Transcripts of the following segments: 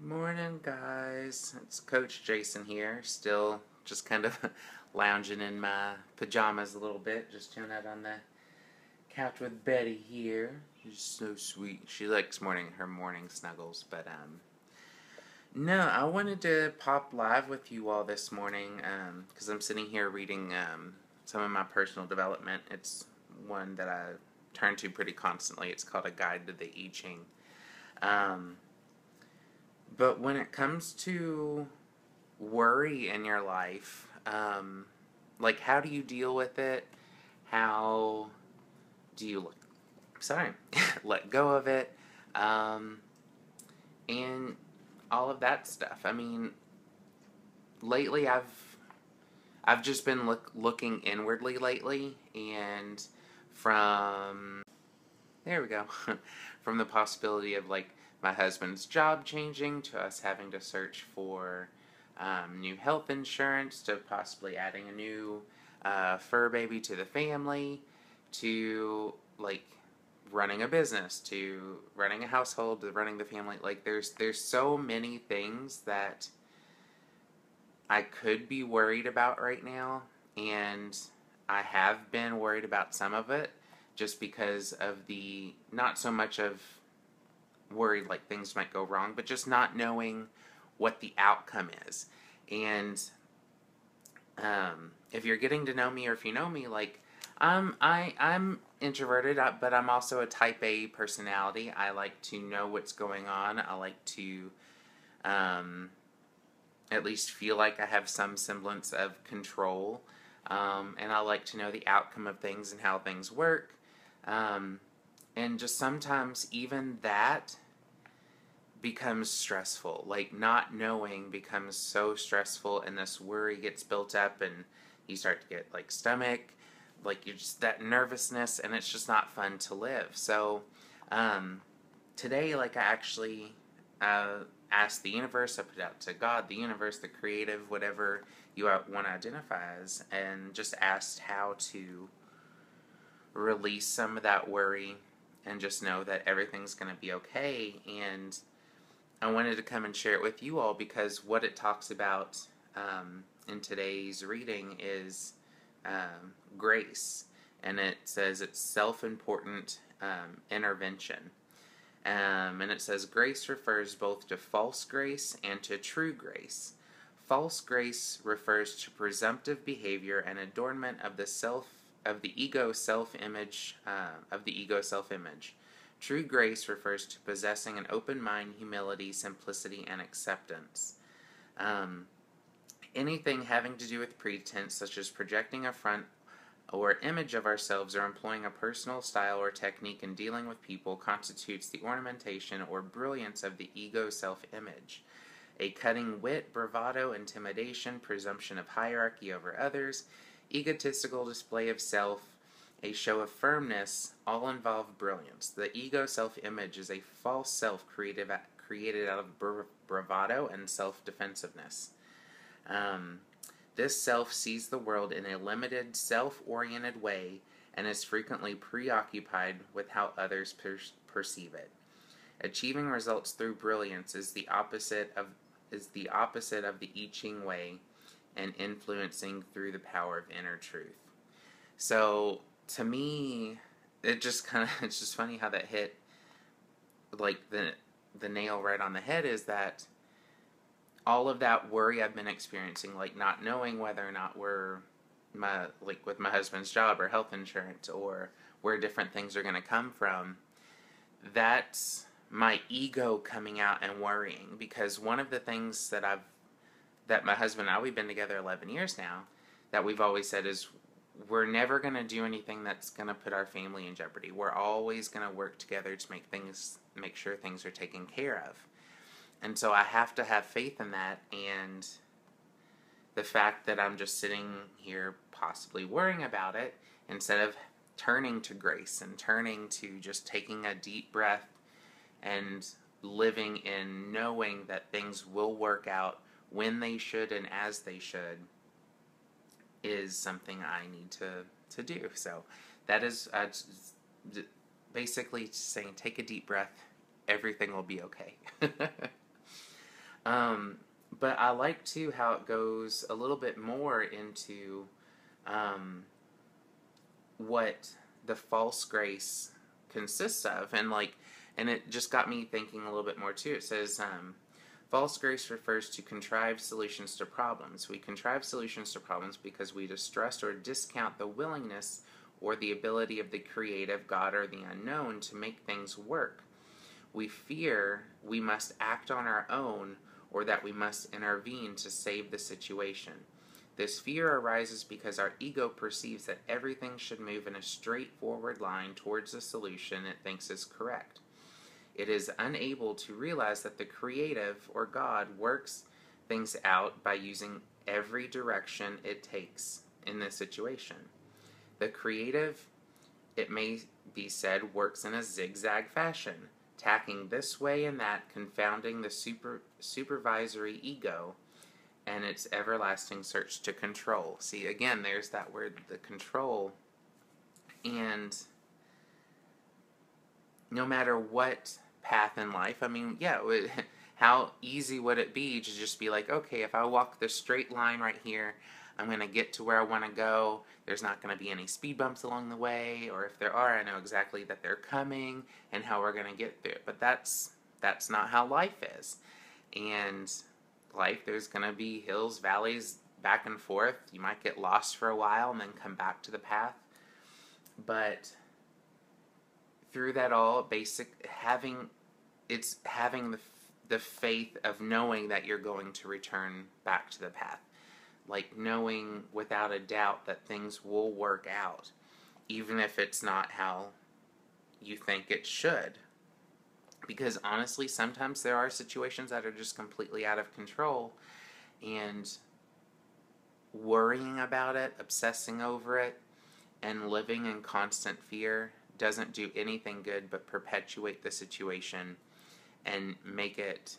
Morning, guys. It's Coach Jason here. Still just kind of lounging in my pajamas a little bit, just chilling out on the couch with Betty here. She's so sweet. She likes her morning snuggles, but no, I wanted to pop live with you all this morning because I'm sitting here reading some of my personal development. It's one that I turn to pretty constantly. It's called A Guide to the I Ching. But when it comes to worry in your life, like how do you deal with it? How do you let go of it? And all of that stuff. I mean, lately I've just been looking inwardly lately, and from there we go. From the possibility of like my husband's job changing to us having to search for new health insurance to possibly adding a new fur baby to the family to like running a business to running a household to running the family. Like there's so many things that I could be worried about right now, and I have been worried about some of it just because of the not so much of worried like things might go wrong, but just not knowing what the outcome is. And if you're getting to know me, or if you know me, like I'm introverted, but I'm also a type A personality. I like to know what's going on. I like to at least feel like I have some semblance of control, and I like to know the outcome of things and how things work. And just sometimes even that becomes stressful. Like not knowing becomes so stressful, and this worry gets built up, and you start to get like stomach, like you're just that nervousness, and it's just not fun to live. So today, like I actually asked the universe, I put out to God, the universe, the creative, whatever you want to identify as, and just asked how to release some of that worry and just know that everything's going to be okay. And I wanted to come and share it with you all because what it talks about in today's reading is grace. And it says it's self-important intervention. And it says grace refers both to false grace and to true grace. False grace refers to presumptive behavior and adornment of the ego self-image. True grace refers to possessing an open mind, humility, simplicity, and acceptance. Anything having to do with pretense, such as projecting a front or image of ourselves or employing a personal style or technique in dealing with people, constitutes the ornamentation or brilliance of the ego self-image. A cutting wit, bravado, intimidation, presumption of hierarchy over others, egotistical display of self, a show of firmness, all involve brilliance. The ego self-image is a false self created out of bravado and self-defensiveness. This self sees the world in a limited, self-oriented way and is frequently preoccupied with how others perceive it. Achieving results through brilliance is the opposite of the I Ching way, and influencing through the power of inner truth. So to me, it's just funny how that hit like the nail right on the head. Is that all of that worry I've been experiencing, like not knowing whether or not with my husband's job or health insurance or where different things are going to come from, that's my ego coming out and worrying. Because one of the things that my husband and I, we've been together 11 years now, that we've always said is we're never going to do anything that's going to put our family in jeopardy. We're always going to work together to make sure things are taken care of. And so I have to have faith in that, and the fact that I'm just sitting here possibly worrying about it, instead of turning to grace and turning to just taking a deep breath and living in knowing that things will work out when they should and as they should, is something I need to do. So that is basically saying take a deep breath, everything will be okay. But I like too how it goes a little bit more into um, what the false grace consists of, and it just got me thinking a little bit more too. It says false grace refers to contrived solutions to problems. We contrive solutions to problems because we distrust or discount the willingness or the ability of the creative, God, or the unknown to make things work. We fear we must act on our own or that we must intervene to save the situation. This fear arises because our ego perceives that everything should move in a straightforward line towards the solution it thinks is correct. It is unable to realize that the creative, or God, works things out by using every direction it takes in this situation. The creative, it may be said, works in a zigzag fashion, tacking this way and that, confounding the supervisory ego and its everlasting search to control. See, again, there's that word, the control. And no matter what path in life, I mean, yeah, how easy would it be to just be like, okay, if I walk this straight line right here, I'm going to get to where I want to go. There's not going to be any speed bumps along the way, or if there are, I know exactly that they're coming and how we're going to get there. But that's not how life is. And life, there's going to be hills, valleys, back and forth. You might get lost for a while and then come back to the path. But through that all, having the faith of knowing that you're going to return back to the path. Like knowing without a doubt that things will work out, even if it's not how you think it should. Because honestly, sometimes there are situations that are just completely out of control, and worrying about it, obsessing over it, and living in constant fear doesn't do anything good but perpetuate the situation and make it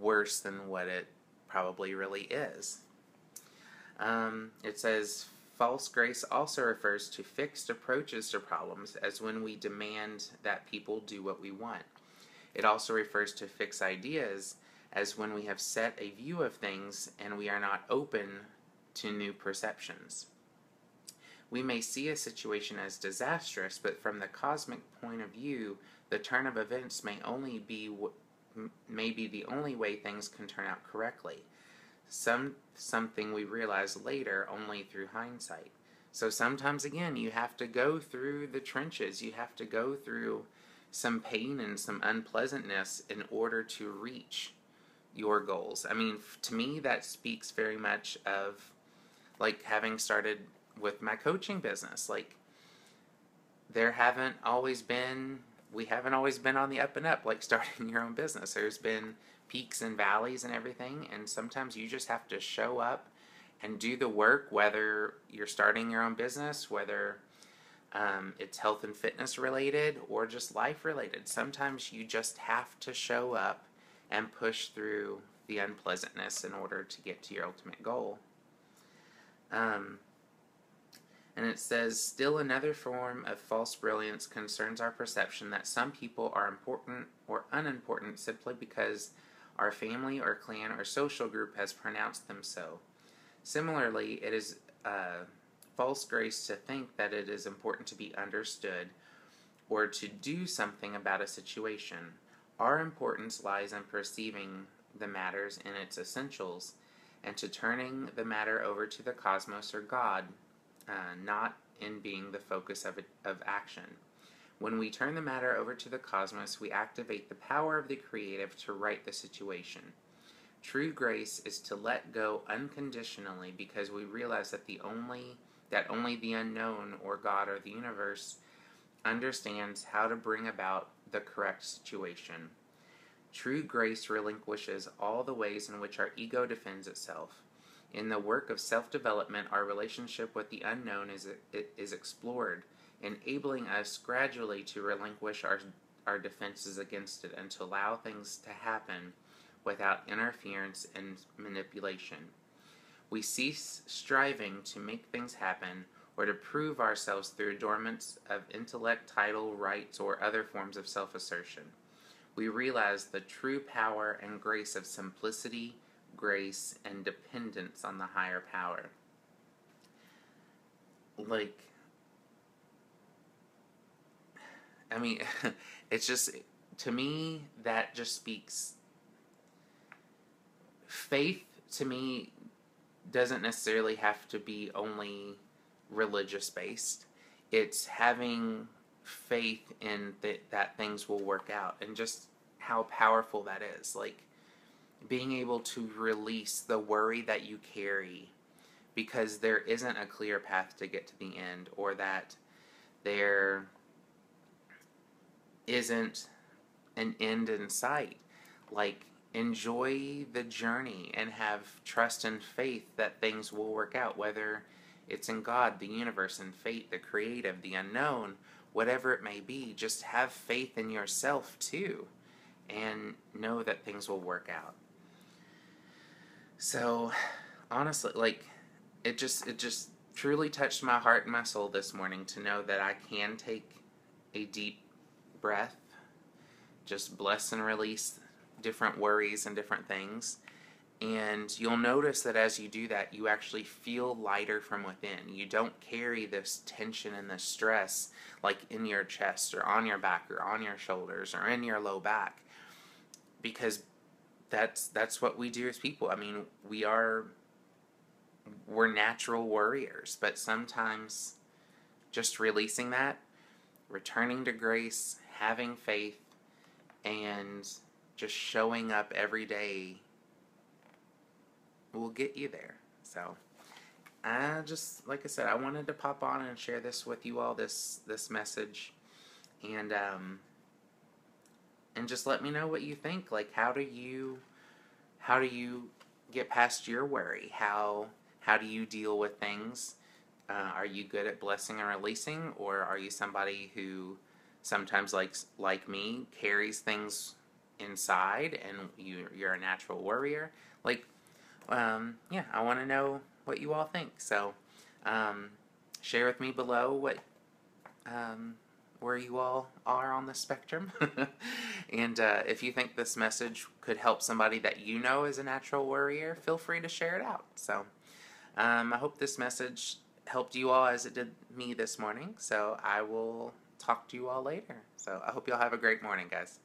worse than what it probably really is. It says, false grace also refers to fixed approaches to problems, as when we demand that people do what we want. It also refers to fixed ideas, as when we have set a view of things and we are not open to new perceptions. We may see a situation as disastrous, but from the cosmic point of view, the turn of events may be the only way things can turn out correctly. Something we realize later only through hindsight. So sometimes, again, you have to go through the trenches. You have to go through some pain and some unpleasantness in order to reach your goals. I mean, to me, that speaks very much of, like, having started with my coaching business. Like, we haven't always been on the up and up, like starting your own business. There's been peaks and valleys and everything, and sometimes you just have to show up and do the work, whether you're starting your own business, whether it's health and fitness related or just life related. Sometimes you just have to show up and push through the unpleasantness in order to get to your ultimate goal. And it says, still another form of false brilliance concerns our perception that some people are important or unimportant simply because our family or clan or social group has pronounced them so. Similarly, it is false grace to think that it is important to be understood or to do something about a situation. Our importance lies in perceiving the matters in its essentials and to turning the matter over to the cosmos or God, not in being the focus of action. When we turn the matter over to the cosmos, we activate the power of the creative to right the situation. True grace is to let go unconditionally because we realize that only the unknown or God or the universe understands how to bring about the correct situation. True grace relinquishes all the ways in which our ego defends itself. In the work of self-development, our relationship with the unknown is explored, enabling us gradually to relinquish our defenses against it and to allow things to happen without interference and manipulation. We cease striving to make things happen or to prove ourselves through adornments of intellect, title, rights, or other forms of self-assertion. we realize the true power and grace of simplicity, grace, and dependence on the higher power. Like, I mean, it's just, to me, that just speaks. Faith, to me, doesn't necessarily have to be only religious based. It's having faith in that things will work out, and just how powerful that is. Like, being able to release the worry that you carry because there isn't a clear path to get to the end, or that there isn't an end in sight. Like, enjoy the journey and have trust and faith that things will work out, whether it's in God, the universe, and fate, the creative, the unknown, whatever it may be. Just have faith in yourself too, and know that things will work out. So, honestly, like, it just truly touched my heart and my soul this morning to know that I can take a deep breath, just bless and release different worries and different things. And you'll notice that as you do that, you actually feel lighter from within. You don't carry this tension and this stress like in your chest or on your back or on your shoulders or in your low back, because that's what we do as people. I mean, we're natural worriers, but sometimes just releasing that, returning to grace, having faith, and just showing up every day will get you there. So, like I said, I wanted to pop on and share this with you all, this message, and just let me know what you think. Like, how do you get past your worry? How do you deal with things? Are you good at blessing and releasing, or are you somebody who sometimes, like me, carries things inside and you're a natural worrier? Like, yeah, I want to know what you all think. So, share with me below what where you all are on the spectrum. And if you think this message could help somebody that you know is a natural worrier, feel free to share it out. So, I hope this message helped you all as it did me this morning. So I will talk to you all later. So I hope you all have a great morning, guys.